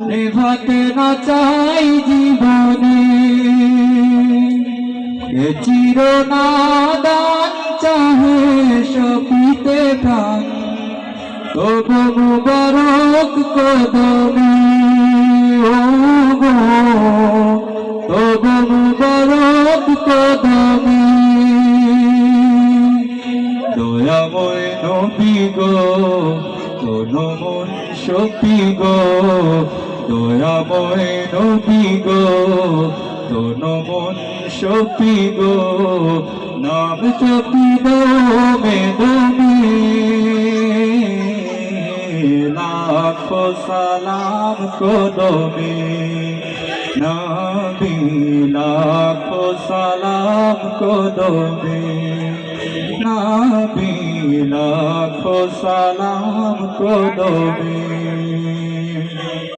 নেভাতে না চাই জীবনে এ চিরনাদান চাহে সপিতে প্রাণ তবু মুবারক কদমে ও গো তবু মুবারক কদমে দয়াময় নবী গো কোনো মন সপি গো দয়াময় নবী গো কোনো মন সপি গো নাম সপি দমে দমে লাখো সালাম কদমে নবী লাখো সালাম কদমে নবী লাখো সালাম কদমে।